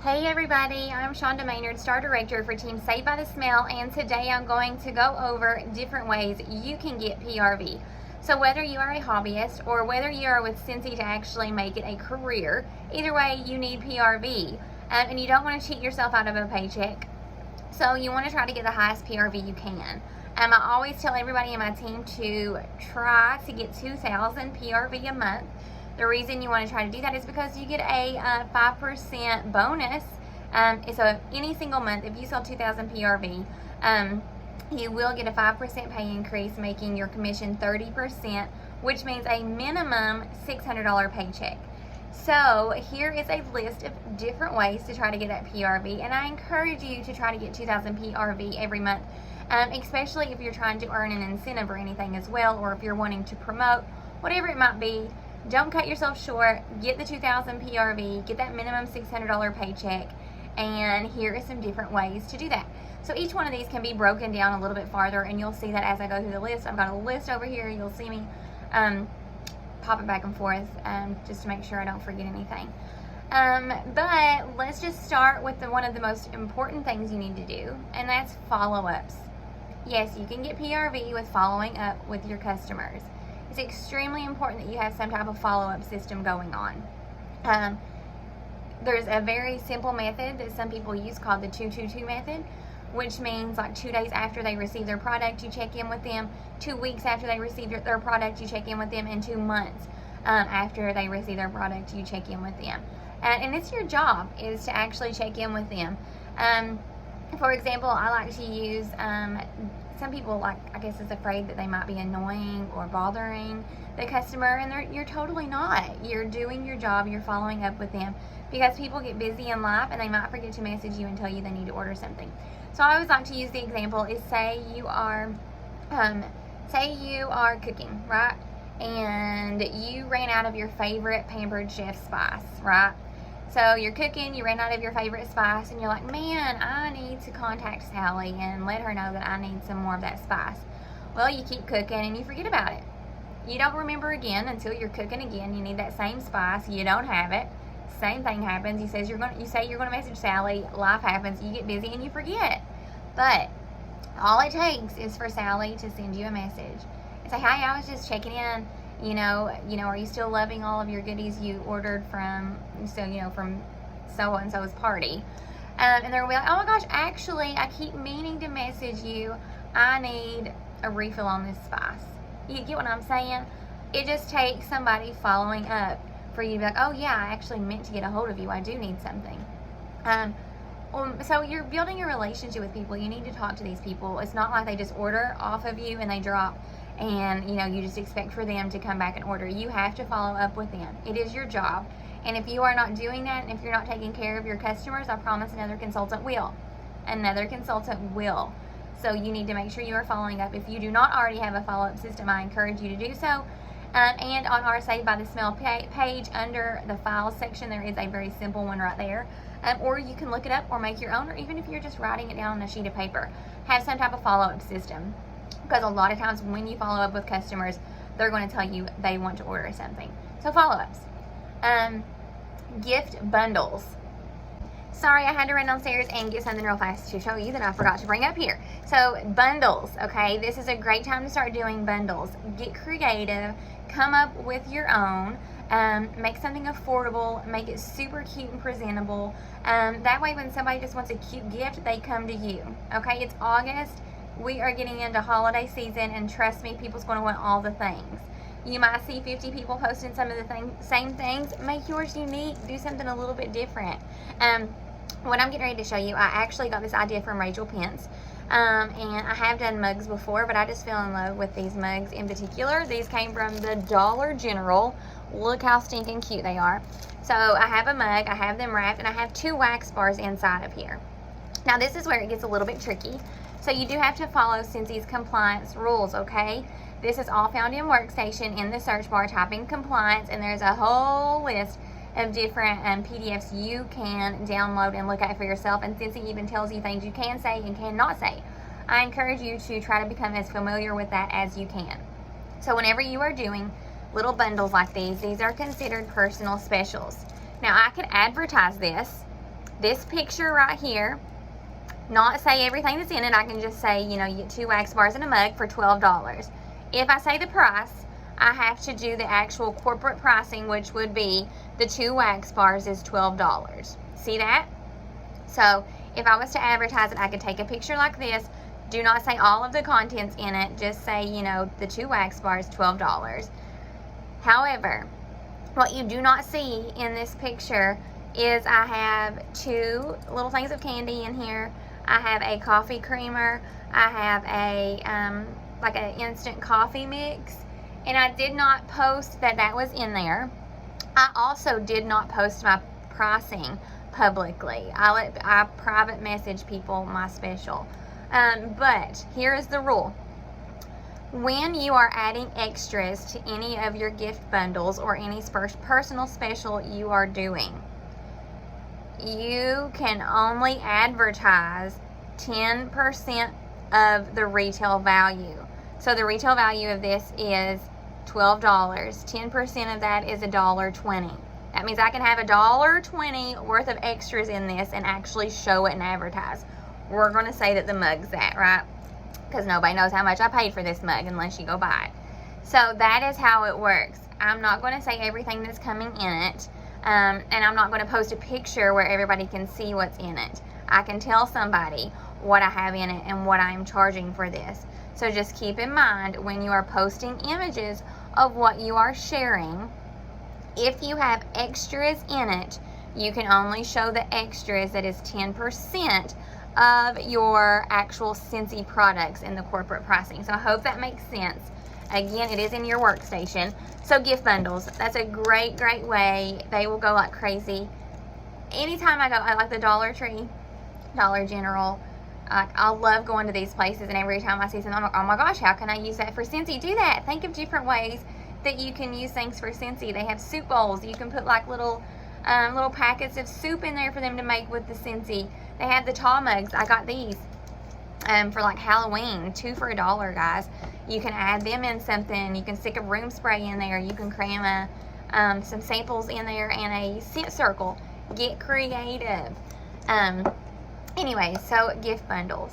Hey everybody, I'm Shonda Maynard, Star Director for Team Saved by the Smell, and today I'm going to go over different ways you can get PRV. So whether you are a hobbyist or whether you are with Scentsy to actually make it a career, either way you need PRV, and you don't want to cheat yourself out of a paycheck. So you want to try to get the highest PRV you can. I always tell everybody in my team to try to get 2,000 PRV a month. The reason you want to try to do that is because you get a 5% bonus. So any single month, if you sell 2,000 PRV, you will get a 5% pay increase, making your commission 30%, which means a minimum $600 paycheck. So here is a list of different ways to try to get that PRV, and I encourage you to try to get 2,000 PRV every month, especially if you're trying to earn an incentive or anything as well, or if you're wanting to promote, whatever it might be. Don't cut yourself short. Get the 2,000 PRV, get that minimum $600 paycheck, and here are some different ways to do that. So each one of these can be broken down a little bit farther, and you'll see that as I go through the list. I've got a list over here. You'll see me pop it back and forth just to make sure I don't forget anything. But let's just start with one of the most important things you need to do, and that's follow-ups. Yes, you can get PRV with following up with your customers. It's extremely important that you have some type of follow-up system going on. There's a very simple method that some people use called the 222 method, which means like 2 days after they receive their product, you check in with them. 2 weeks after they receive their product, you check in with them. And 2 months after they receive their product, you check in with them. And it's your job is to actually check in with them. For example, I like to use, some people I guess is afraid that they might be annoying or bothering the customer, and you're totally not. You're doing your job, you're following up with them, because people get busy in life and they might forget to message you and tell you they need to order something. So I always like to use the example is say you are cooking, right? And you ran out of your favorite Pampered Chef spice, right? So you're cooking, you ran out of your favorite spice, and you're like, man, I need to contact Sally and let her know that I need some more of that spice. Well, you keep cooking and you forget about it. You don't remember again until you're cooking again. You need that same spice, you don't have it. Same thing happens. You say you're gonna message Sally, life happens, you get busy and you forget. But all it takes is for Sally to send you a message and say, hey, I was just checking in. You know, are you still loving all of your goodies you ordered from so-and-so's party? And they're gonna be like, oh my gosh, actually, I keep meaning to message you. I need a refill on this spice. You get what I'm saying? It just takes somebody following up for you to be like, oh yeah, I actually meant to get a hold of you. I do need something. So you're building a relationship with people. You need to talk to these people. It's not like they just order off of you and they drop, and you just expect for them to come back and order. You have to follow up with them. It is your job. And if you are not doing that, and if you're not taking care of your customers, I promise another consultant will. So you need to make sure you are following up. If you do not already have a follow-up system, I encourage you to do so. And on our Saved by the Smell page, under the files section, there is a very simple one right there. Or you can look it up or make your own, or even if you're just writing it down on a sheet of paper, have some type of follow-up system. Because a lot of times when you follow up with customers, they're going to tell you they want to order something. So follow-ups. Gift bundles. Sorry, I had to run downstairs and get something real fast to show you that I forgot to bring up here. So bundles, okay? This is a great time to start doing bundles. Get creative. Come up with your own. Make something affordable. Make it super cute and presentable. That way when somebody just wants a cute gift, they come to you. Okay, it's August. We are getting into holiday season, and trust me, people's going to want all the things. You might see 50 people posting some of the same things. Make yours unique. Do something a little bit different. What I'm getting ready to show you, I actually got this idea from Rachel Pence. And I have done mugs before, but I just fell in love with these mugs in particular. These came from the Dollar General. Look how stinking cute they are. So I have a mug, I have them wrapped, and I have 2 wax bars inside of here. Now this is where it gets a little bit tricky. So you do have to follow Scentsy's compliance rules, okay? This is all found in Workstation in the search bar. Type in compliance, and there's a whole list of different PDFs you can download and look at for yourself. And Scentsy even tells you things you can say and cannot say. I encourage you to try to become as familiar with that as you can. So whenever you are doing little bundles like these are considered personal specials. Now I could advertise this this picture right here, not say everything that's in it. I can just say, you know, you get 2 wax bars and a mug for $12. If I say the price, I have to do the actual corporate pricing, which would be the 2 wax bars is $12. See that? So if I was to advertise it, I could take a picture like this. Do not say all of the contents in it. Just say, you know, the 2 wax bars, $12. However, what you do not see in this picture is I have 2 little things of candy in here. I have a coffee creamer. I have a like an instant coffee mix, and I did not post that that was in there. I also did not post my pricing publicly. I private message people my special. But here is the rule. When you are adding extras to any of your gift bundles or any personal special you are doing, you can only advertise 10% of the retail value. So the retail value of this is $12. 10% of that is $1.20. That means I can have $1.20 worth of extras in this and actually show it and advertise. We're going to say that the mug's that, right? Because nobody knows how much I paid for this mug unless you go buy it. So that is how it works. I'm not going to say everything that's coming in it. And I'm not going to post a picture where everybody can see what's in it. I can tell somebody what I have in it and what I'm charging for this. So just keep in mind when you are posting images of what you are sharing, if you have extras in it, you can only show the extras that is 10% of your actual Scentsy products in the corporate pricing. So I hope that makes sense. Again, it is in your workstation. So gift bundles, that's a great, great way. They will go like crazy. Anytime I go, I like the Dollar Tree, Dollar General, I love going to these places, and every time I see something, I'm like, oh my gosh, how can I use that for Scentsy? Do that. Think of different ways that you can use things for Scentsy. They have soup bowls. You can put like little packets of soup in there for them to make with the Scentsy. They have the tall mugs. I got these for like Halloween, 2 for $1, guys. You can add them in something. You can stick a room spray in there. You can cram some samples in there and a scent circle. Get creative. Anyway, so gift bundles.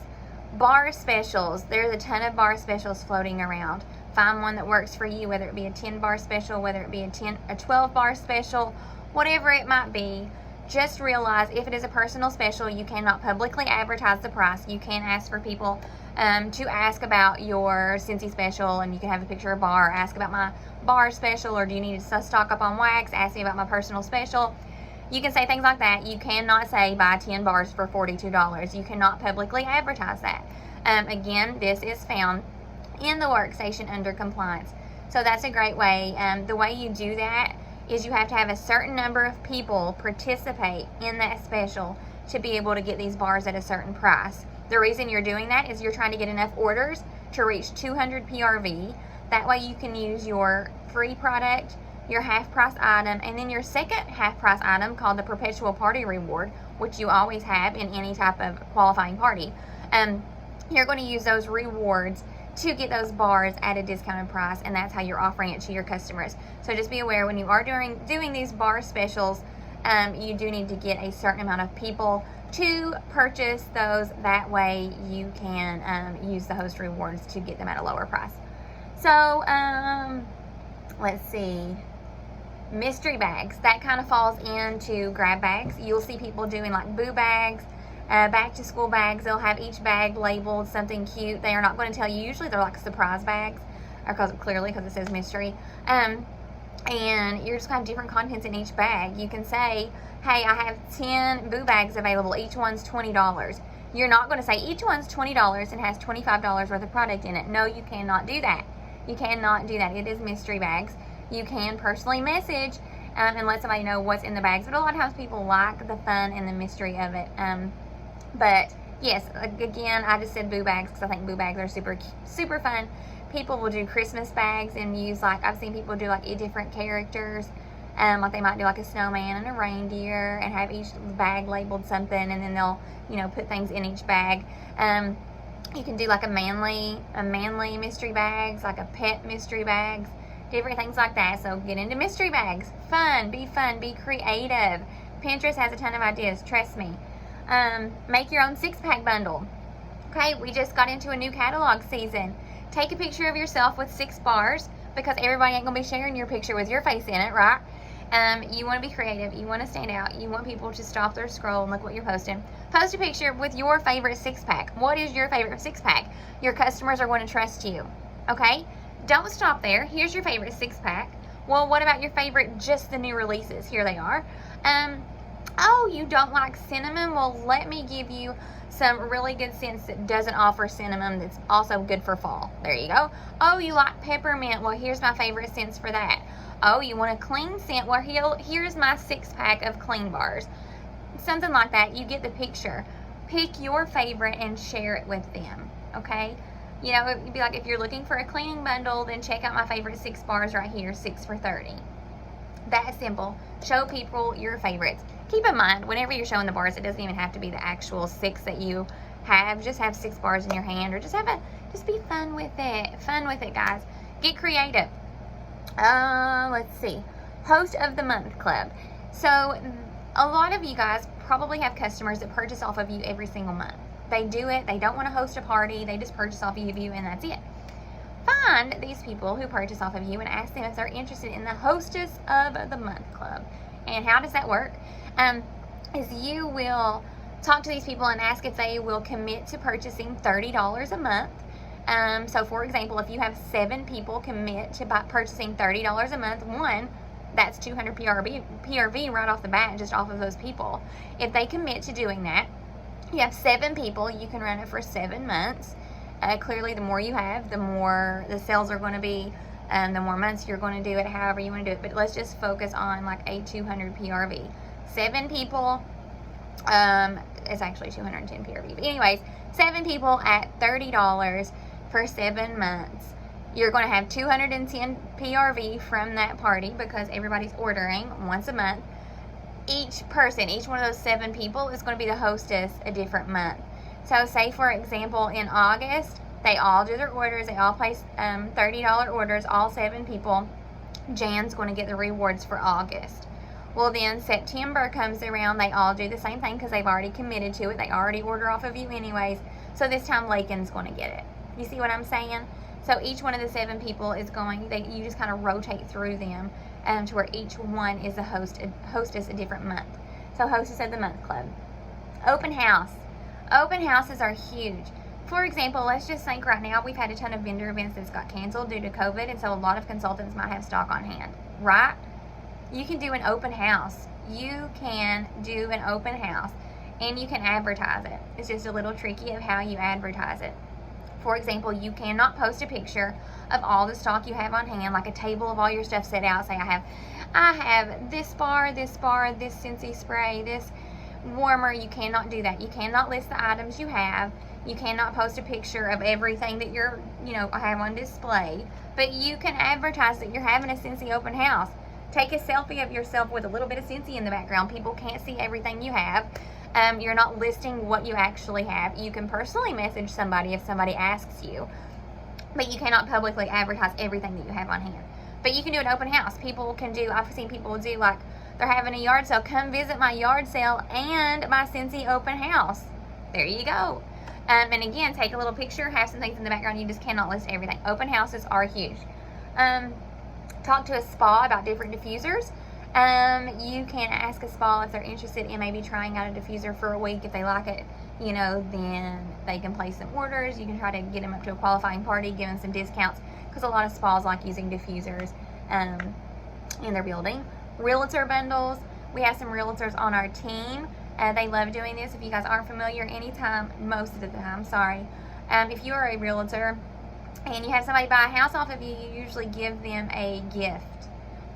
Bar specials. There's a ton of bar specials floating around. Find one that works for you, whether it be a 10 bar special, whether it be a 12 bar special, whatever it might be. Just realize if it is a personal special, you cannot publicly advertise the price. You can ask for people to ask about your Scentsy special, and you can have a picture of bar, ask about my bar special, or do you need to stock up on wax, ask me about my personal special. You can say things like that. You cannot say buy 10 bars for $42. You cannot publicly advertise that. Again, this is found in the workstation under compliance. So that's a great way. The way you do that is you have to have a certain number of people participate in that special to be able to get these bars at a certain price. The reason you're doing that is you're trying to get enough orders to reach 200 PRV. That way you can use your free product, your half price item, and then your second half price item called the perpetual party reward, which you always have in any type of qualifying party. You're going to use those rewards to get those bars at a discounted price, and that's how you're offering it to your customers. So just be aware when you are doing these bar specials, you do need to get a certain amount of people to purchase those. That way you can use the host rewards to get them at a lower price. So let's see. Mystery bags, that kind of falls into grab bags. You'll see people doing like boo bags, back to school bags. They'll have each bag labeled something cute. They are not going to tell you. Usually they're like surprise bags, or clearly because it says mystery. And you're just going to have different contents in each bag. You can say, hey, I have 10 boo bags available. Each one's $20. You're not going to say each one's $20 and has $25 worth of product in it. No, you cannot do that. You cannot do that. It is mystery bags. You can personally message and let somebody know what's in the bags. But a lot of times people like the fun and the mystery of it. But yes, again, I just said boo bags because I think boo bags are super, super fun. People will do Christmas bags and use, like, I've seen people do like different characters. Like they might do like a snowman and a reindeer and have each bag labeled something, and then they'll, put things in each bag. You can do like a manly mystery bags, like a pet mystery bags, different things like that. So get into mystery bags. Fun, be creative. Pinterest has a ton of ideas, trust me. Make your own 6-pack bundle. Okay, we just got into a new catalog season. Take a picture of yourself with 6 bars, because everybody ain't gonna be sharing your picture with your face in it, right? You want to be creative. You want to stand out. You want people to stop their scroll and look what you're posting. Post a picture with your favorite 6-pack. What is your favorite 6-pack? Your customers are going to trust you. Okay? Don't stop there. Here's your favorite 6-pack. Well, what about your favorite, just the new releases? Here they are. Oh, you don't like cinnamon? Well, let me give you some really good scents that doesn't offer cinnamon, that's also good for fall. There you go. Oh, you like peppermint? Well, here's my favorite scents for that. Oh, you want a clean scent? Well, here's my 6-pack of clean bars. Something like that. You get the picture. Pick your favorite and share it with them. Okay? You know, it'd be like, if you're looking for a cleaning bundle, then check out my favorite 6 bars right here, 6 for $30. That simple. Show people your favorites. Keep in mind, whenever you're showing the bars, it doesn't even have to be the actual 6 that you have. Just have 6 bars in your hand, or just be fun with it. Fun with it, guys. Get creative. Let's see. Host of the Month Club. So, a lot of you guys probably have customers that purchase off of you every single month. They do it. They don't want to host a party. They just purchase off of you, and that's it. Find these people who purchase off of you and ask them if they're interested in the Hostess of the Month Club. And how does that work? Is you will talk to these people and ask if they will commit to purchasing $30 a month. So for example, if you have 7 people commit to purchasing $30 a month, that's 200 PRV right off the bat, just off of those people. If they commit to doing that, you have 7 people, you can run it for 7 months. Clearly, the more you have, the more the sales are going to be, the more months you're going to do it, however you want to do it. But let's just focus on like a 200 PRV. 7 people, it's actually 210 PRV. But anyways, 7 people at $30 for 7 months. You're going to have 210 PRV from that party, because everybody's ordering once a month. Each one of those 7 people is going to be the hostess a different month. So say, for example, in August, they all do their orders. They all place $30 orders, all 7 people. Jan's going to get the rewards for August. Well, then September comes around. They all do the same thing because they've already committed to it. They already order off of you anyways. So this time, Lakin's going to get it. You see what I'm saying? So each one of the 7 people is you just kind of rotate through them to where each one is a hostess a different month. So Hostess of the Month Club. Open house. Open houses are huge. For example, let's just think right now we've had a ton of vendor events that's got canceled due to COVID, and so a lot of consultants might have stock on hand, right? You can do an open house. You can do an open house, and you can advertise it. It's just a little tricky of how you advertise it. For example, you cannot post a picture of all the stock you have on hand, like a table of all your stuff set out. Say, I have this bar, this Scentsy spray, this warmer. You cannot do that. You cannot list the items you have. You cannot post a picture of everything that you're, have on display. But you can advertise that you're having a Scentsy open house. Take a selfie of yourself with a little bit of Scentsy in the background. People can't see everything you have. You're not listing what you actually have. You can personally message somebody if somebody asks you, but you cannot publicly advertise everything that you have on hand. But you can do an open house. I've seen people do, like, they're having a yard sale. Come visit my yard sale and my Scentsy open house. There you go. And again, take a little picture, have some things in the background. You just cannot list everything. Open houses are huge. Talk to a spa about different diffusers. You can ask a spa if they're interested in maybe trying out a diffuser for a week. If they like it, then they can place some orders. You can try to get them up to a qualifying party, give them some discounts, because a lot of spas like using diffusers in their building. Realtor bundles. We have some realtors on our team. They love doing this. If you guys aren't familiar, most of the time, if you are a realtor and you have somebody buy a house off of you, you usually give them a gift.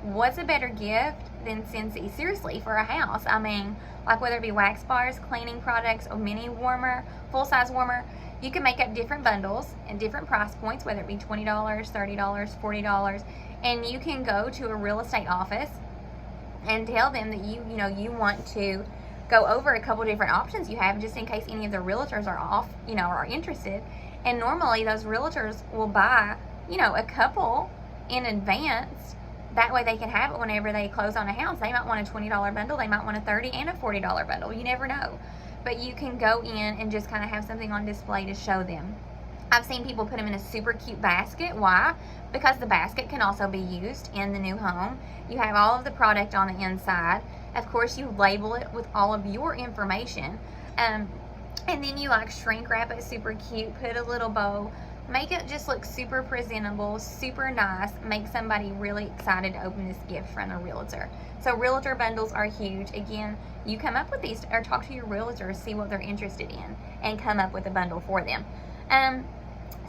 What's a better gift than Scentsy? Seriously, for a house. I mean, like whether it be wax bars, cleaning products, a mini warmer, full-size warmer, you can make up different bundles and different price points, whether it be $20, $30, $40, and you can go to a real estate office and tell them that you want to go over a couple different options you have, just in case any of the realtors are interested. And normally those realtors will buy, a couple in advance That way they can have it whenever they close on a house. They might want a $20 bundle. They might want a $30 and a $40 bundle. You never know. But you can go in and just kind of have something on display to show them. I've seen people put them in a super cute basket. Why? Because the basket can also be used in the new home. You have all of the product on the inside. Of course, you label it with all of your information. And then you like shrink wrap it super cute, put a little bow, make it just look super presentable, super nice, make somebody really excited to open this gift from a realtor. So realtor bundles are huge. Again, you come up with these or talk to your realtor, see what they're interested in, and come up with a bundle for them.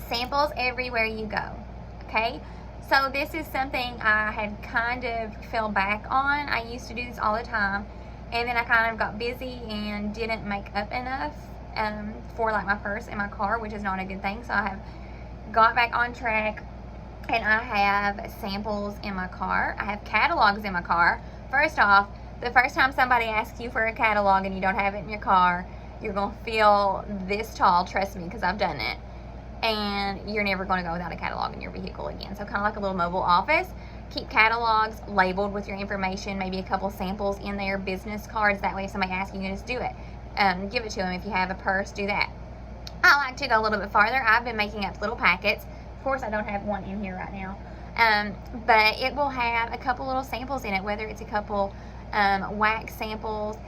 Samples everywhere you go, okay? So this is something I had kind of fell back on. I used to do this all the time, and then I kind of got busy and didn't make up enough for like my purse and my car, which is not a good thing. So I have got back on track, and I have samples in my car. I have catalogs in my car. First off, the first time somebody asks you for a catalog and you don't have it in your car, you're going to feel this tall, trust me, because I've done it. And you're never going to go without a catalog in your vehicle again. So kind of like a little mobile office. Keep catalogs labeled with your information, maybe a couple samples in there, business cards. That way if somebody asks you, you can just do it. Give it to them. If you have a purse, do that. I like to go a little bit farther. I've been making up little packets. Of course, I don't have one in here right now. But it will have a couple little samples in it, whether it's a couple wax samples.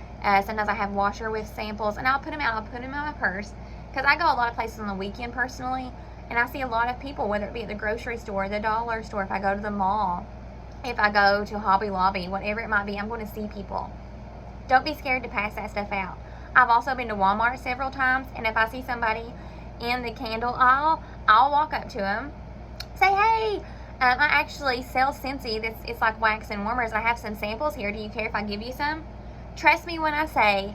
Sometimes I have washer with samples, and I'll put them out. I'll put them in my purse, because I go a lot of places on the weekend personally, and I see a lot of people, whether it be at the grocery store, the dollar store, if I go to the mall, if I go to Hobby Lobby, whatever it might be, I'm going to see people. Don't be scared to pass that stuff out. I've also been to Walmart several times, and if I see somebody in the candle aisle, I'll walk up to them, say, hey, I actually sell Scentsy. It's like wax and warmers. I have some samples here. Do you care if I give you some? Trust me when I say,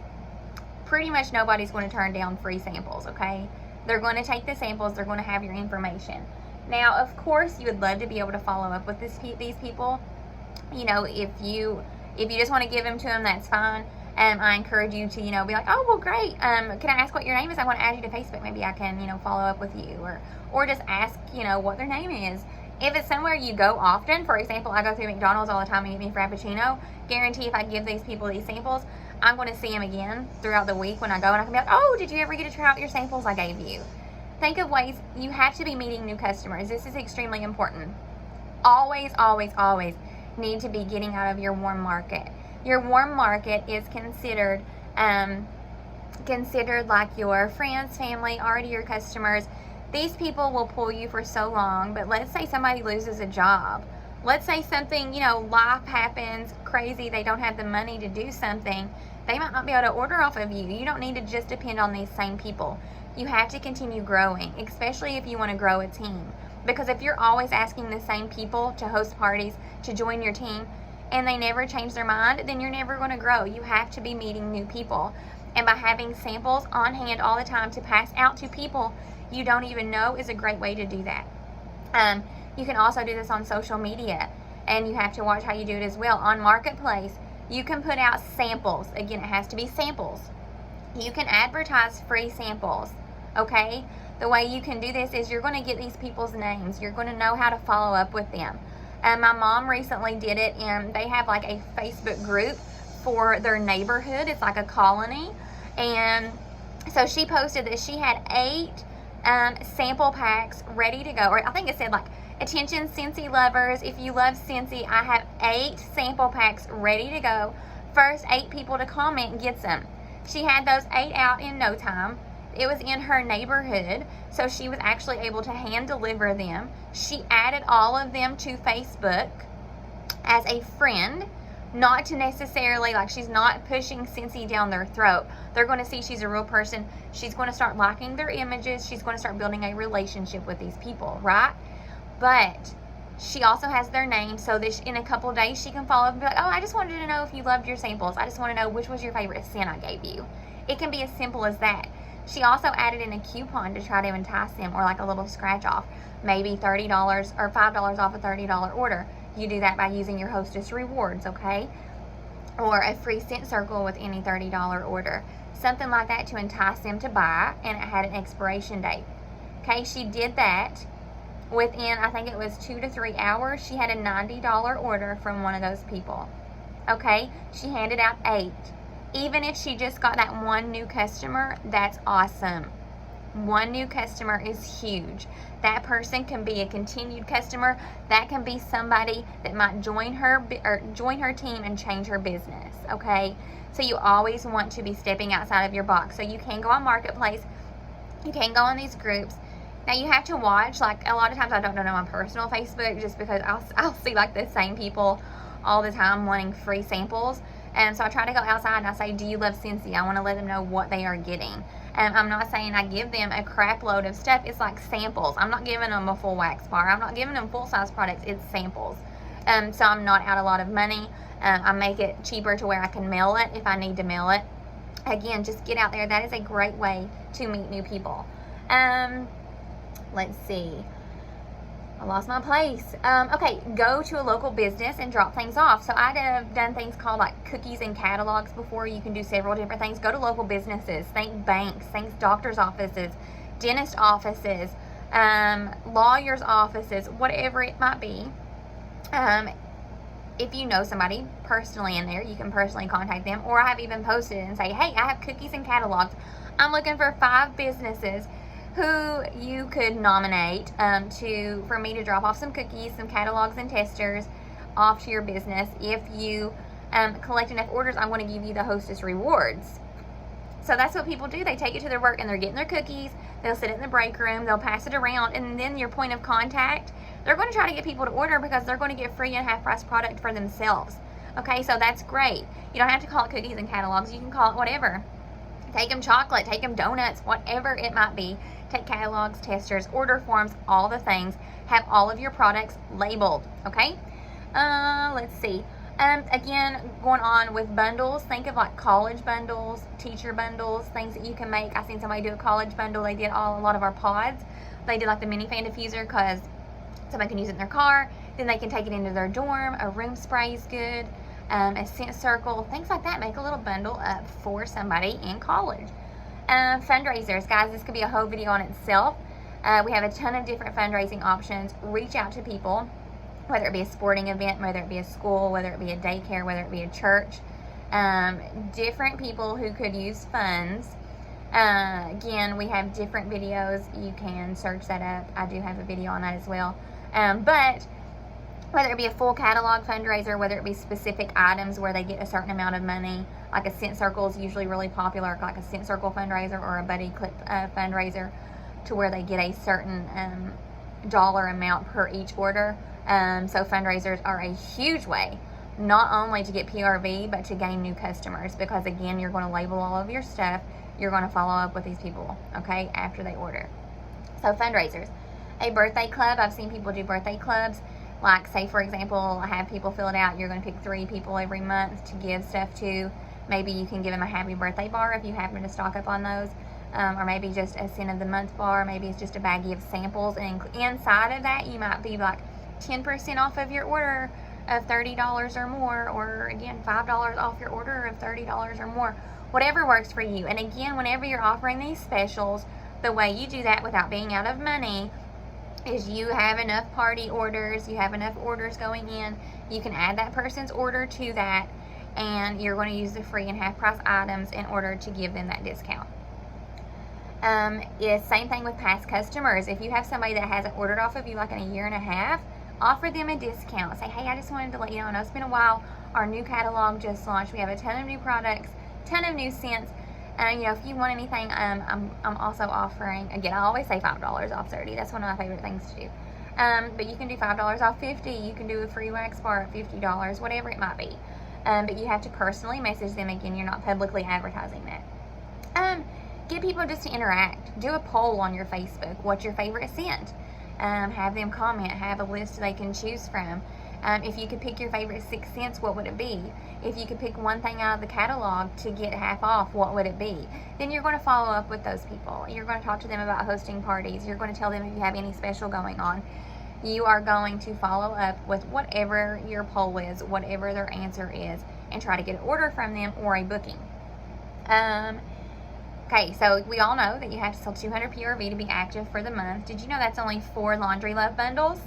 pretty much nobody's going to turn down free samples, okay? They're going to take the samples. They're going to have your information. Now, of course, you would love to be able to follow up with these people. You know, if you just want to give them to them, that's fine. I encourage you to, be like, oh, well, great. Can I ask what your name is? I want to add you to Facebook. Maybe I can, follow up with you. Or just ask, what their name is. If it's somewhere you go often, for example, I go through McDonald's all the time and get me Frappuccino, guarantee if I give these people these samples, I'm going to see them again throughout the week when I go, and I can be like, oh, did you ever get to try out your samples I gave you? Think of ways. You have to be meeting new customers. This is extremely important. Always, always, always need to be getting out of your warm market. Your warm market is considered like your friends, family, already your customers. These people will pull you for so long, but let's say somebody loses a job. Let's say something, life happens crazy. They don't have the money to do something. They might not be able to order off of you. You don't need to just depend on these same people. You have to continue growing, especially if you want to grow a team. Because if you're always asking the same people to host parties, to join your team, and they never change their mind, then you're never going to grow. You have to be meeting new people. And by having samples on hand all the time to pass out to people you don't even know is a great way to do that. You can also do this on social media, and you have to watch how you do it as well. On Marketplace, you can put out samples. Again, it has to be samples. You can advertise free samples, okay? The way you can do this is you're going to get these people's names. You're going to know how to follow up with them. My mom recently did it, and they have like a Facebook group for their neighborhood. It's like a colony. And so she posted that she had 8 sample packs ready to go. Or I think it said like, attention Scentsy lovers, if you love Scentsy, I have 8 sample packs ready to go. First 8 people to comment gets them. She had those 8 out in no time. It was in her neighborhood, so she was actually able to hand deliver them. She added all of them to Facebook as a friend, not to necessarily, like, she's not pushing Scentsy down their throat. They're going to see she's a real person. She's going to start liking their images. She's going to start building a relationship with these people, right? But she also has their name, so that in a couple days she can follow up and be like, oh, I just wanted to know if you loved your samples. I just want to know which was your favorite scent I gave you. It can be as simple as that. She also added in a coupon to try to entice them, or like a little scratch off, maybe $30 or $5 off a $30 order. You do that by using your Hostess rewards, okay? Or a free scent circle with any $30 order. Something like that to entice them to buy, and it had an expiration date. Okay, she did that. within, I think it was 2 to 3 hours, she had a $90 order from one of those people. Okay, she handed out 8. Even if she just got that one new customer, that's awesome. One new customer is huge. That person can be a continued customer. That can be somebody that might join her team and change her business. Okay, so you always want to be stepping outside of your box. So you can go on Marketplace, you can go on these groups. Now you have to watch, like a lot of times I don't know my personal Facebook just because I'll see like the same people all the time wanting free samples. And so I try to go outside and I say, do you love Scentsy? I want to let them know what they are getting. And I'm not saying I give them a crap load of stuff. It's like samples. I'm not giving them a full wax bar. I'm not giving them full-size products. It's samples. So I'm not out a lot of money. I make it cheaper to where I can mail it if I need to mail it. Again, just get out there. That is a great way to meet new people. Let's see. I lost my place. Okay, go to a local business and drop things off. So I'd have done things called like cookies and catalogs before. You can do several different things. Go to local businesses. Think banks. Think doctor's offices, dentist offices, lawyer's offices, whatever it might be. If you know somebody personally in there, you can personally contact them. Or I have even posted and say, hey, I have cookies and catalogs. I'm looking for 5 businesses who you could nominate for me to drop off some cookies, some catalogs and testers off to your business. If you collect enough orders, I'm going to give you the hostess rewards. So that's what people do. They take it to their work and they're getting their cookies. They'll sit in the break room. They'll pass it around. And then your point of contact, they're going to try to get people to order because they're going to get free and half-price product for themselves. Okay, so that's great. You don't have to call it cookies and catalogs. You can call it whatever. Take them chocolate, take them donuts, whatever it might be. Take catalogs, testers, order forms, all the things. Have all of your products labeled, okay? Let's see. Again, going on with bundles, think of like college bundles, teacher bundles, things that you can make. I seen somebody do a college bundle. They did a lot of our pods. They did like the mini fan diffuser because somebody can use it in their car. Then they can take it into their dorm. A room spray is good. A scent circle, things like that. Make a little bundle up for somebody in college. Fundraisers, guys, this could be a whole video on itself. We have a ton of different fundraising options. Reach out to people, whether it be a sporting event, whether it be a school, whether it be a daycare, whether it be a church. Different people who could use funds. Again, we have different videos. You can search that up. I do have a video on that as well. But whether it be a full catalog fundraiser, whether it be specific items where they get a certain amount of money, like a scent circle is usually really popular, like a scent circle fundraiser or a buddy clip fundraiser, to where they get a certain dollar amount per each order. So fundraisers are a huge way, not only to get PRV, but to gain new customers, because again, you're going to label all of your stuff. You're going to follow up with these people, okay, after they order. So fundraisers. A birthday club, I've seen people do birthday clubs. Like, say, for example, I have people fill it out. You're going to pick 3 people every month to give stuff to. Maybe you can give them a happy birthday bar if you happen to stock up on those. Or maybe just a scent of the month bar. Maybe it's just a baggie of samples. And inside of that, you might be like 10% off of your order of $30 or more. Or, again, $5 off your order of $30 or more. Whatever works for you. And, again, whenever you're offering these specials, the way you do that without being out of money is you have enough party orders, you have enough orders going in, you can add that person's order to that, and you're going to use the free and half price items in order to give them that discount. It's same thing with past customers. If you have somebody that hasn't ordered off of you like in a year and a half, offer them a discount. Say, hey, I just wanted to let you know, I know it's been a while, our new catalog just launched, we have a ton of new products, ton of new scents. You know, if you want anything, I'm also offering, again, I always say $5 off 30. That's one of my favorite things to do. But you can do $5 off 50. You can do a free wax bar at $50, whatever it might be. But you have to personally message them. Again, you're not publicly advertising that. Get people just to interact. Do a poll on your Facebook. What's your favorite scent? Have them comment. Have a list they can choose from. If you could pick your favorite 6 scents, what would it be? If you could pick one thing out of the catalog to get half off, what would it be? Then you're going to follow up with those people. You're going to talk to them about hosting parties. You're going to tell them if you have any special going on. You are going to follow up with whatever your poll is, whatever their answer is, and try to get an order from them or a booking. Okay, so we all know that you have to sell 200 PRV to be active for the month. Did you know that's only 4 Laundry Love bundles?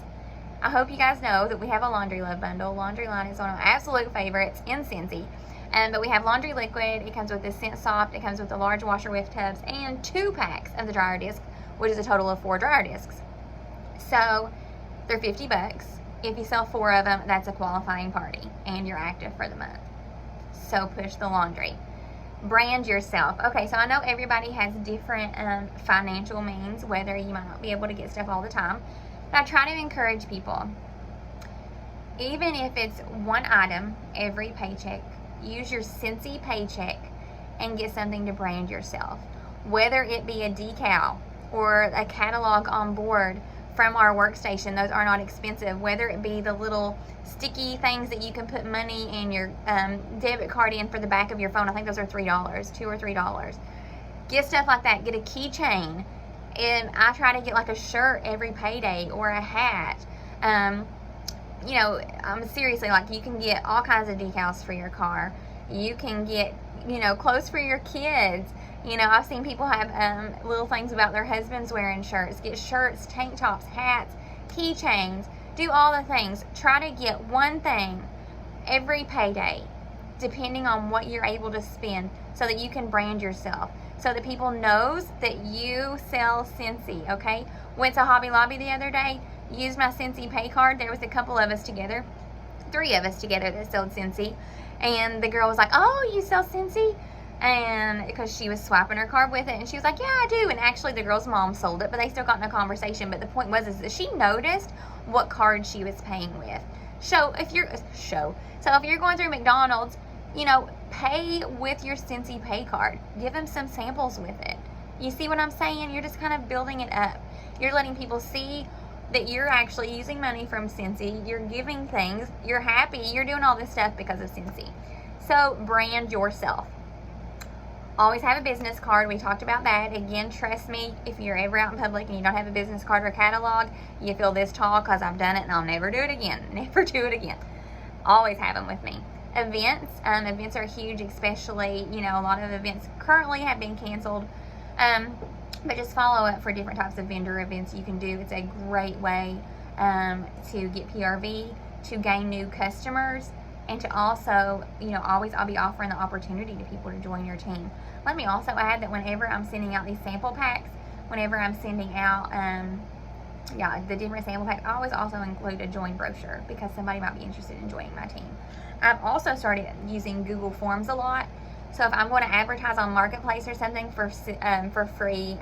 I hope you guys know that we have a Laundry Love bundle. Laundry Line is one of my absolute favorites in Scentsy. But we have laundry liquid. It comes with the Scent Soft. It comes with the large washer with tubs and 2 packs of the dryer disc, which is a total of 4 dryer discs. So they're $50. If you sell 4 of them, that's a qualifying party, and you're active for the month. So push the laundry. Brand yourself. Okay, so I know everybody has different financial means, whether you might not be able to get stuff all the time. But I try to encourage people, even if it's one item every paycheck, use your Scentsy paycheck and get something to brand yourself. Whether it be a decal or a catalog on board from our workstation, those are not expensive. Whether it be the little sticky things that you can put money and your debit card in for the back of your phone, I think those are $3, $2 or $3. Get stuff like that. Get a keychain. And I try to get like a shirt every payday or a hat. You know, seriously, like you can get all kinds of decals for your car. You can get, you know, clothes for your kids. You know, I've seen people have little things about their husbands wearing shirts. Get shirts, tank tops, hats, keychains. Do all the things. Try to get one thing every payday, depending on what you're able to spend, so that you can brand yourself, so that people knows that you sell Scentsy, okay? Went to Hobby Lobby the other day, used my Scentsy pay card. There was a couple of us together, 3 of us together that sold Scentsy. And the girl was like, oh, you sell Scentsy? And because she was swiping her card with it, and she was like, yeah, I do. And actually the girl's mom sold it, but they still got in a conversation. But the point was is that she noticed what card she was paying with. So if you're going through McDonald's, you know, pay with your Scentsy pay card. Give them some samples with it. You see what I'm saying? You're just kind of building it up. You're letting people see that you're actually using money from Scentsy. You're giving things. You're happy. You're doing all this stuff because of Scentsy. So brand yourself. Always have a business card. We talked about that. Again, trust me, if you're ever out in public and you don't have a business card or a catalog, you feel this tall because I've done it and I'll never do it again. Never do it again. Always have them with me. Events. Events are huge, especially, you know, a lot of events currently have been canceled. But just follow up for different types of vendor events you can do. It's a great way to get PRV, to gain new customers, and to also, you know, always I'll be offering the opportunity to people to join your team. Let me also add that whenever I'm sending out these sample packs, whenever I'm sending out the different sample packs, I always also include a join brochure because somebody might be interested in joining my team. I've also started using Google Forms a lot. So if I'm going to advertise on Marketplace or something for free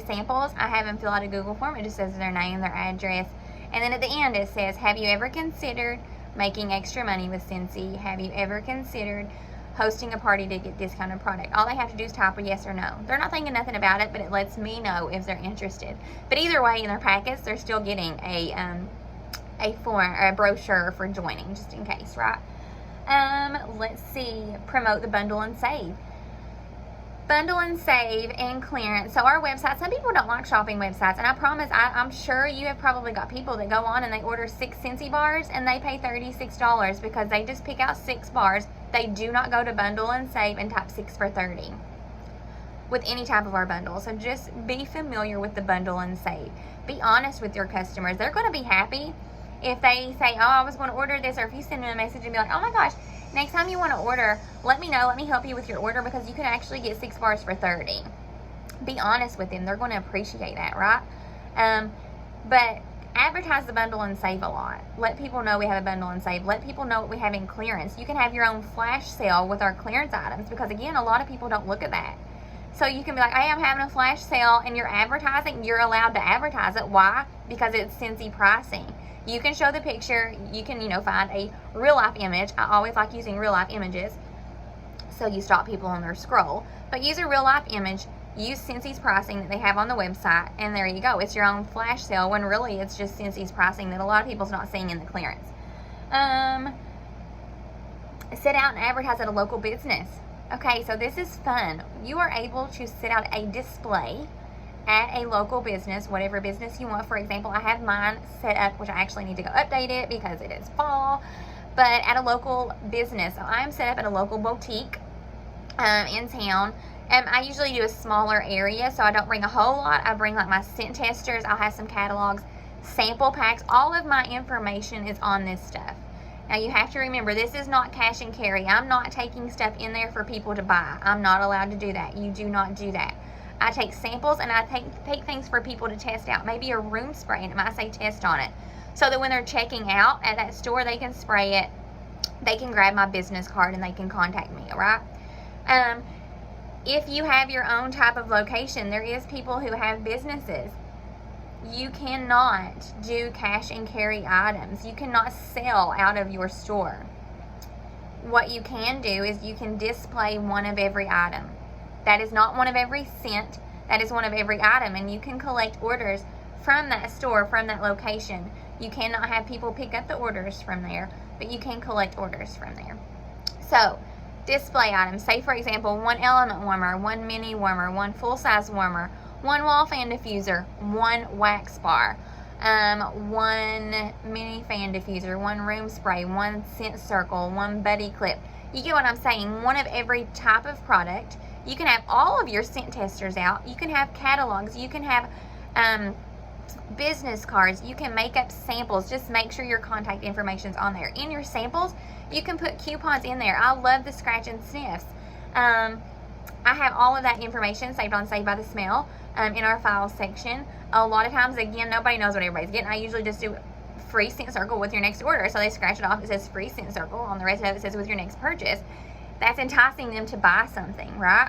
samples, I have them fill out a Google form. It just says their name, their address, and then at the end it says, have you ever considered making extra money with Scentsy? Have you ever considered hosting a party to get discounted product? All they have to do is type a yes or no. They're not thinking nothing about it, but it lets me know if they're interested. But either way, in their packets, they're still getting a form or a brochure for joining, just in case, right? Let's see, promote the bundle and save. Bundle and save and clearance. So our website, some people don't like shopping websites, and I promise, I'm sure you have probably got people that go on and they order 6 Scentsy bars and they pay $36 because they just pick out 6 bars. They do not go to bundle and save and type 6 for $30 with any type of our bundle. So just be familiar with the bundle and save. Be honest with your customers. They're going to be happy if they say, oh, I was going to order this, or if you send them a message and be like, oh my gosh, next time you want to order, let me know, let me help you with your order, because you can actually get 6 bars for $30. Be honest with them. They're going to appreciate that, right? But advertise the bundle and save a lot. Let people know we have a bundle and save. Let people know what we have in clearance. You can have your own flash sale with our clearance items, because again, a lot of people don't look at that. So you can be like, hey, I'm having a flash sale, and you're advertising. You're allowed to advertise it. Why? Because it's Scentsy pricing. You can show the picture. You can, find a real-life image. I always like using real-life images, so you stop people on their scroll. But use a real-life image. Use Scentsy's pricing that they have on the website, and there you go. It's your own flash sale, when really it's just Scentsy's pricing that a lot of people's not seeing in the clearance. Sit out and advertise at a local business. Okay, so this is fun. You are able to sit out a display at a local business, whatever business you want. For example, I have mine set up, which I actually need to go update it because it is fall, but at a local business. So I'm set up at a local boutique in town. I usually do a smaller area, so I don't bring a whole lot. I bring like my scent testers. I'll have some catalogs, sample packs. All of my information is on this stuff. Now you have to remember, this is not cash and carry. I'm not taking stuff in there for people to buy. I'm not allowed to do that. You do not do that. I take samples and I take things for people to test out. Maybe a room spray and it might say test on it. So that when they're checking out at that store, they can spray it. They can grab my business card and they can contact me, all right? If you have your own type of location, there is people who have businesses. You cannot do cash and carry items. You cannot sell out of your store. What you can do is you can display one of every item. That is not one of every scent. That is one of every item, and you can collect orders from that store, from that location. You cannot have people pick up the orders from there, but you can collect orders from there. So, display items. Say, for example, one element warmer, one mini warmer, one full-size warmer, one wall fan diffuser, one wax bar, one mini fan diffuser, one room spray, one scent circle, one buddy clip. You get what I'm saying? One of every type of product. You can have all of your scent testers out. You can have catalogs. You can have business cards. You can make up samples. Just make sure your contact information's on there. In your samples, you can put coupons in there. I love the scratch and sniffs. I have all of that information saved on Saved by the Smell in our files section. A lot of times, again, nobody knows what everybody's getting. I usually just do free scent circle with your next order. So they scratch it off. It says free scent circle. On the rest of it says with your next purchase. That's enticing them to buy something, right?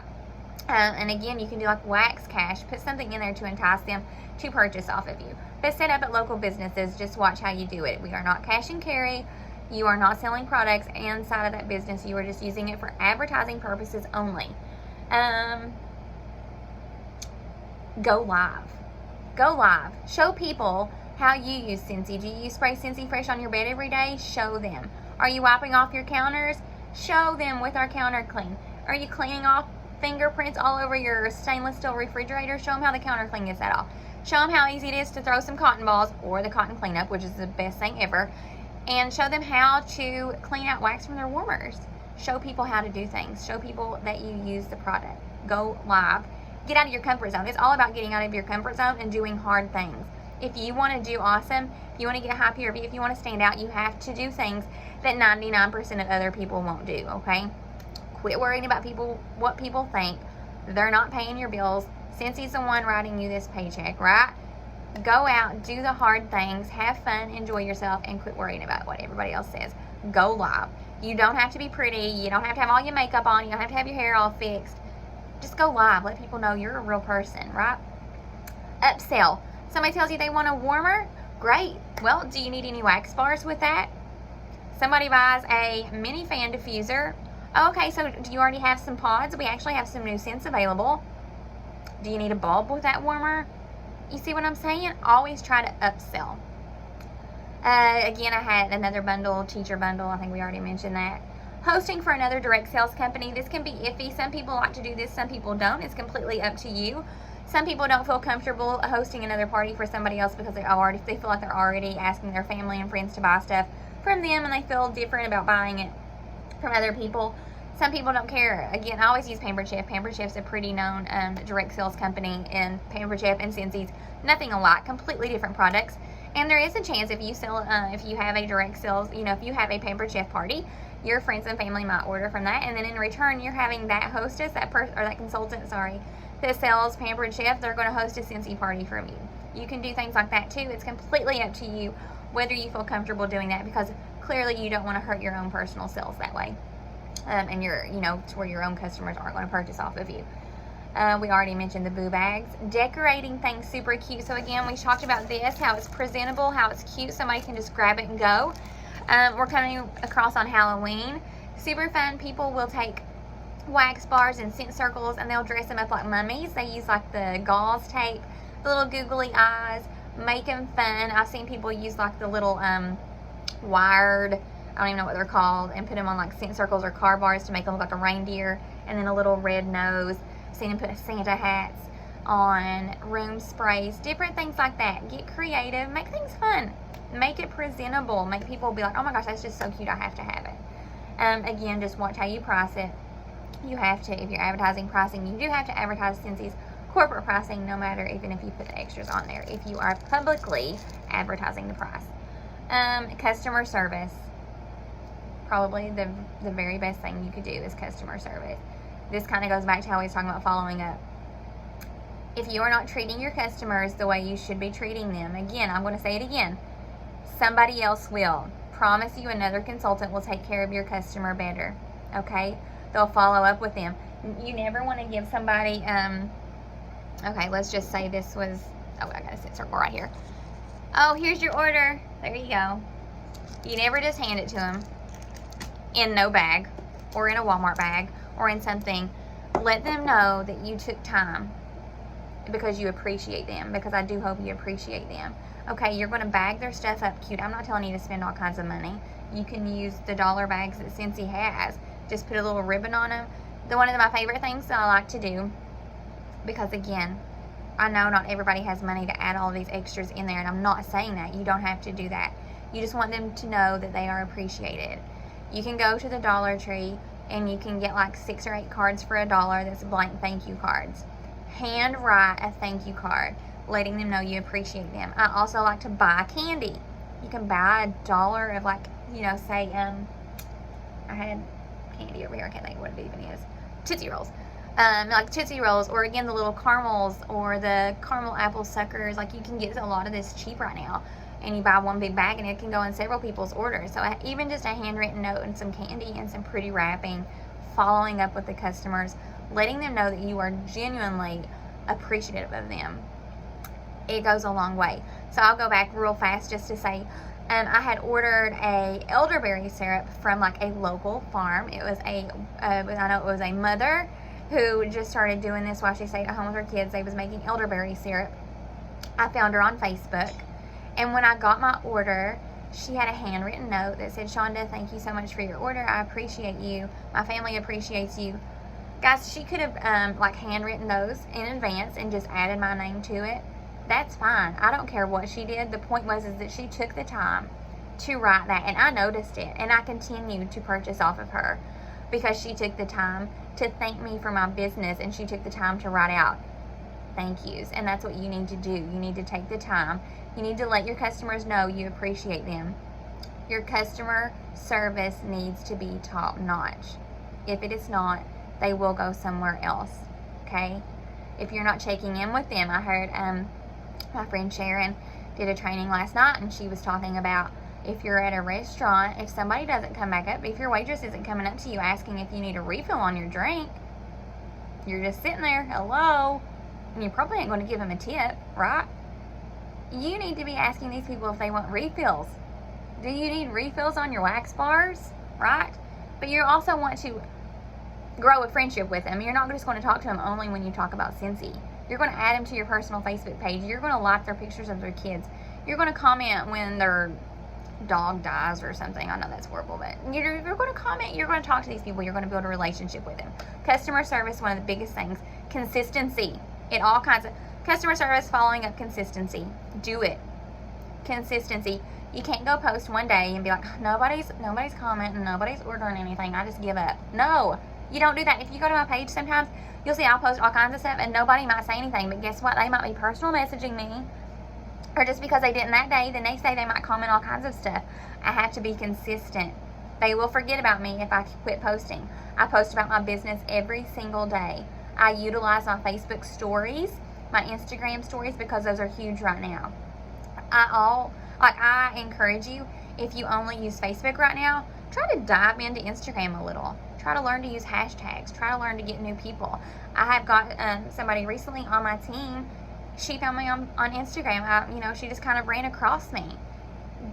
And again, you can do like wax cash. Put something in there to entice them to purchase off of you. But set up at local businesses. Just watch how you do it. We are not cash and carry. You are not selling products inside of that business. You are just using it for advertising purposes only. Go live. Go live. Show people how you use Scentsy. Do you spray Scentsy Fresh on your bed every day? Show them. Are you wiping off your counters? Show them with our counter clean. Are you cleaning off fingerprints all over your stainless steel refrigerator? Show them how the counter clean gets that off. Show them how easy it is to throw some cotton balls or the cotton cleanup, which is the best thing ever. And show them how to clean out wax from their warmers. Show people how to do things. Show people that you use the product. Go live. Get out of your comfort zone. It's all about getting out of your comfort zone and doing hard things. If you want to do awesome, if you want to get high PRV, if you want to stand out, you have to do things that 99% of other people won't do, okay? Quit worrying about what people think. They're not paying your bills. Scentsy's the one writing you this paycheck, right? Go out, do the hard things, have fun, enjoy yourself, and quit worrying about what everybody else says. Go live. You don't have to be pretty. You don't have to have all your makeup on. You don't have to have your hair all fixed. Just go live. Let people know you're a real person, right? Upsell. Somebody tells you they want a warmer. Great. Well, do you need any wax bars with that? Somebody buys a mini fan diffuser. Okay, so do you already have some pods? We actually have some new scents available. Do you need a bulb with that warmer? You see what I'm saying? Always try to upsell. Again, I had another bundle, teacher bundle. I think we already mentioned that. Hosting for another direct sales company. This can be iffy. Some people like to do this, some people don't. It's completely up to you. Some people don't feel comfortable hosting another party for somebody else because they feel like they're already asking their family and friends to buy stuff from them, and they feel different about buying it from other people. Some people don't care. Again, I always use Pampered Chef. Pampered Chef's a pretty known direct sales company, and Pampered Chef and Scentsy's nothing alike, completely different products. And there is a chance if you sell, if you have a direct sales, if you have a Pampered Chef party, your friends and family might order from that, and then in return, you're having that hostess, that consultant, that sells Pampered Chef, they're going to host a Scentsy party from you. You can do things like that too. It's completely up to you whether you feel comfortable doing that, because clearly you don't want to hurt your own personal sales that way. And you're, to where your own customers aren't going to purchase off of you. We already mentioned the boo bags. Decorating things super cute. So again, we talked about this, how it's presentable, how it's cute. Somebody can just grab it and go. We're coming across on Halloween. Super fun. People will take wax bars and scent circles and they'll dress them up like mummies. They use like the gauze tape, the little googly eyes, make them fun. I've seen people use like the little wired, I don't even know what they're called, and put them on like scent circles or car bars to make them look like a reindeer, and then a little red nose. I've seen them put Santa hats on, room sprays, different things like that. Get creative, make things fun, make it presentable, make people be like, oh my gosh, that's just so cute, I have to have it. Again, just watch how you price it. You have to, if you're advertising pricing, you do have to advertise Scentsy's corporate pricing, no matter even if you put the extras on there, if you are publicly advertising the price. Customer service. Probably the very best thing you could do is customer service. This kind of goes back to how we was talking about following up. If you are not treating your customers the way you should be treating them, again, I'm going to say it again, somebody else will. Promise you another consultant will take care of your customer better, okay? They'll follow up with them. You never want to give somebody, okay, let's just say this was, oh, I got a sit circle right here. Oh, here's your order. There you go. You never just hand it to them in no bag or in a Walmart bag or in something. Let them know that you took time because you appreciate them, because I do hope you appreciate them. Okay, you're going to bag their stuff up cute. I'm not telling you to spend all kinds of money. You can use the dollar bags that Scentsy has. Just put a little ribbon on them. One of my favorite things that I like to do, because again, I know not everybody has money to add all these extras in there, and I'm not saying that. You don't have to do that. You just want them to know that they are appreciated. You can go to the Dollar Tree and you can get like 6 or 8 cards for $1 that's blank thank you cards. Hand write a thank you card, letting them know you appreciate them. I also like to buy candy. You can buy $1 of, like, you know, say, I had candy over here, I can't think of what it even is. Tootsie Rolls. Like Tootsie Rolls, or again the little caramels, or the caramel apple suckers. Like, you can get a lot of this cheap right now, and you buy one big bag and it can go in several people's orders. So even just a handwritten note and some candy and some pretty wrapping, following up with the customers, letting them know that you are genuinely appreciative of them, it goes a long way. So I'll go back real fast just to say, I had ordered a elderberry syrup from like a local farm. It was I know it was a mother who just started doing this while she stayed at home with her kids. They was making elderberry syrup. I found her on Facebook, and when I got my order, she had a handwritten note that said, "Shonda, thank you so much for your order. I appreciate you. My family appreciates you." Guys, she could have like handwritten those in advance and just added my name to it. That's fine. I don't care what she did. The point was is that she took the time to write that, and I noticed it, and I continued to purchase off of her because she took the time to thank me for my business, and she took the time to write out thank yous. And that's what you need to do. You need to take the time. You need to let your customers know you appreciate them. Your customer service needs to be top notch. If it is not, they will go somewhere else, okay? If you're not checking in with them, I heard my friend Sharon did a training last night, and she was talking about, if you're at a restaurant, if somebody doesn't come back up, if your waitress isn't coming up to you asking if you need a refill on your drink, you're just sitting there, hello, and you probably ain't going to give them a tip, right? You need to be asking these people if they want refills. Do you need refills on your wax bars, right? But you also want to grow a friendship with them. You're not just going to talk to them only when you talk about Scentsy. You're going to add them to your personal Facebook page. You're going to like their pictures of their kids. You're going to comment when their dog dies or something. I know that's horrible, but you're going to comment. You're going to talk to these people. You're going to build a relationship with them. Customer service, one of the biggest things. Consistency. It all kinds of customer service, following up, consistency. Do it. Consistency. You can't go post one day and be like, nobody's commenting, nobody's ordering anything, I just give up. No, you don't do that. If you go to my page, sometimes you'll see I'll post all kinds of stuff and nobody might say anything, but guess what? They might be personal messaging me, or just because they didn't that day, the next day they might comment all kinds of stuff. I have to be consistent. They will forget about me if I quit posting. I post about my business every single day. I utilize my Facebook stories, my Instagram stories, because those are huge right now. I encourage you, if you only use Facebook right now, try to dive into Instagram a little. Try to learn to use hashtags. Try to learn to get new people. I have got somebody recently on my team. She found me on Instagram. She just kind of ran across me.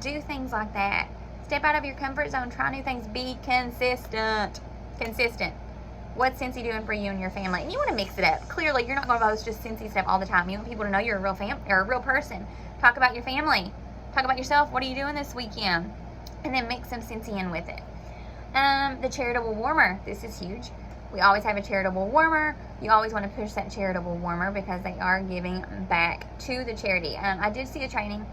Do things like that. Step out of your comfort zone. Try new things. Be consistent. Consistent. What's Scentsy doing for you and your family? And you want to mix it up. Clearly, you're not going to post just Scentsy stuff all the time. You want people to know you're a real person. Talk about your family. Talk about yourself. What are you doing this weekend? And then mix some Scentsy in with it. The charitable warmer. This is huge. We always have a charitable warmer. You always want to push that charitable warmer because they are giving back to the charity. I did see a training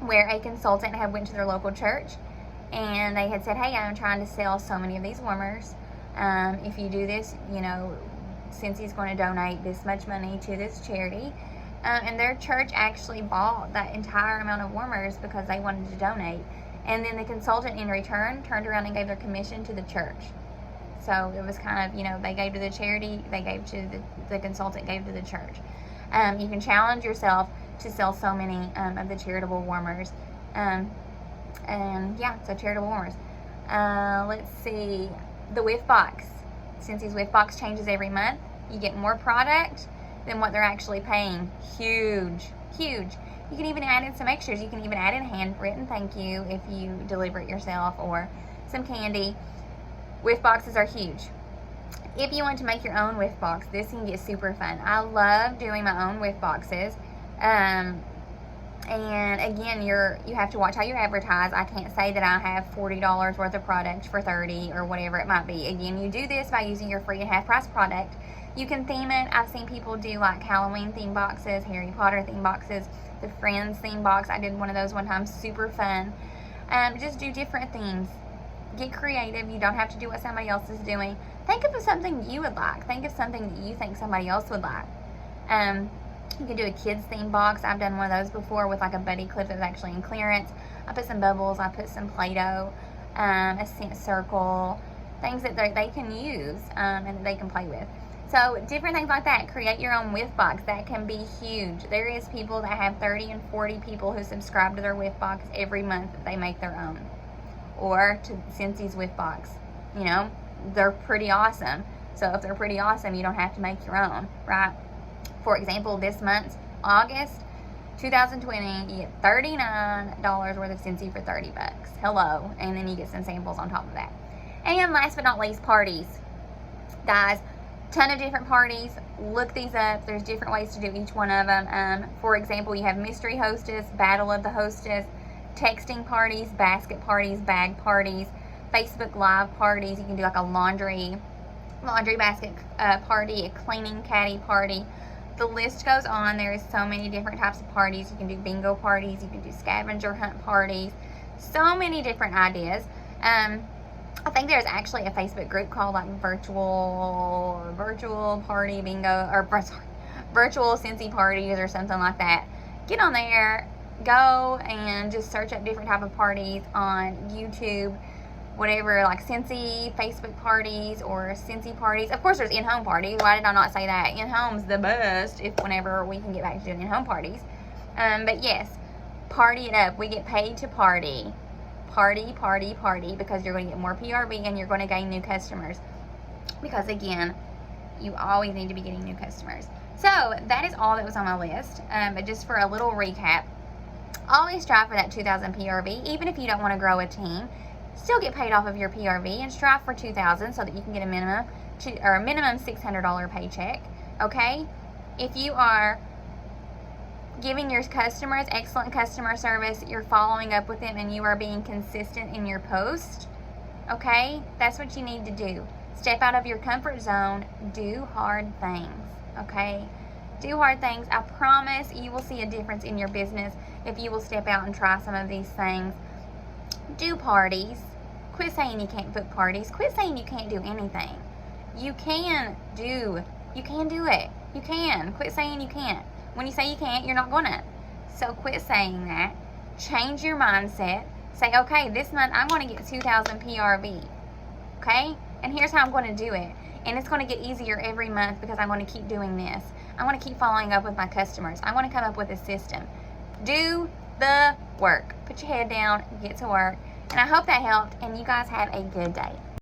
where a consultant had went to their local church, and they had said, hey, I'm trying to sell so many of these warmers. If you do this, since he's going to donate this much money to this charity, and their church actually bought that entire amount of warmers because they wanted to donate. And then the consultant in return turned around and gave their commission to the church. So it was kind of, they gave to the charity, they gave to the consultant gave to the church. You can challenge yourself to sell so many of the charitable warmers. And yeah, so charitable warmers. Let's see, the whiff box. Since these whiff box changes every month, you get more product than what they're actually paying. Huge, huge. You can even add in some extras. You can even add in handwritten thank you if you deliver it yourself, or some candy. Whiff boxes are huge. If you want to make your own whiff box, this can get super fun. I love doing my own whiff boxes. And again, you have to watch how you advertise. I can't say that I have $40 worth of product for $30 or whatever it might be. Again, you do this by using your free and half price product. You can theme it. I've seen people do like Halloween theme boxes, Harry Potter theme boxes, the Friends theme box. I did one of those one time, super fun. Just do different things. Get creative. You don't have to do what somebody else is doing. Think of something you would like. Think of something that you think somebody else would like. You can do a kids theme box. I've done one of those before with like a buddy clip that was actually in clearance. I put some bubbles. I put some Play-Doh, a scent circle, things that they can use and that they can play with. So different things like that. Create your own whiff box. That can be huge. There is people that have 30 and 40 people who subscribe to their whiff box every month that they make their own. Or to Cincy's whiff box. They're pretty awesome. So if they're pretty awesome, you don't have to make your own, right? For example, this month, August 2020, you get $39 worth of Cincy for $30. Hello. And then you get some samples on top of that. And last but not least, parties. Guys, ton of different parties. Look these up. There's different ways to do each one of them. For example, you have mystery hostess, battle of the hostess, texting parties, basket parties, bag parties, Facebook live parties. You can do like a laundry basket party, a cleaning caddy party. The list goes on. There is so many different types of parties. You can do bingo parties. You can do scavenger hunt parties. So many different ideas. I think there's actually a Facebook group called like virtual party bingo, or virtual Cincy parties or something like that. Get on there, go and just search up different type of parties on YouTube, whatever, like Cincy Facebook parties or Cincy parties. Of course, there's in-home parties. Why did I not say that? In-home's the best whenever we can get back to doing in-home parties. But yes, party it up. We get paid to party. Party, party, party, because you're going to get more PRV and you're going to gain new customers. Because again, you always need to be getting new customers. So that is all that was on my list. But just for a little recap, always strive for that 2,000 PRV. Even if you don't want to grow a team, still get paid off of your PRV and strive for 2,000 so that you can get a minimum $600 paycheck. Okay, if you are giving your customers excellent customer service, you're following up with them, and you are being consistent in your post, okay, that's what you need to do. Step out of your comfort zone. Do hard things. Okay, do hard things. I promise you will see a difference in your business if you will step out and try some of these things. Do parties. Quit saying you can't book parties. Quit saying you can't do anything. You can do it. You can. Quit saying you can't. When you say you can't, you're not gonna. So quit saying that. Change your mindset. Say, okay, this month I'm going to get 2,000 PRV. Okay? And here's how I'm going to do it. And it's going to get easier every month because I'm going to keep doing this. I want to keep following up with my customers. I want to come up with a system. Do the work. Put your head down, get to work. And I hope that helped, and you guys have a good day.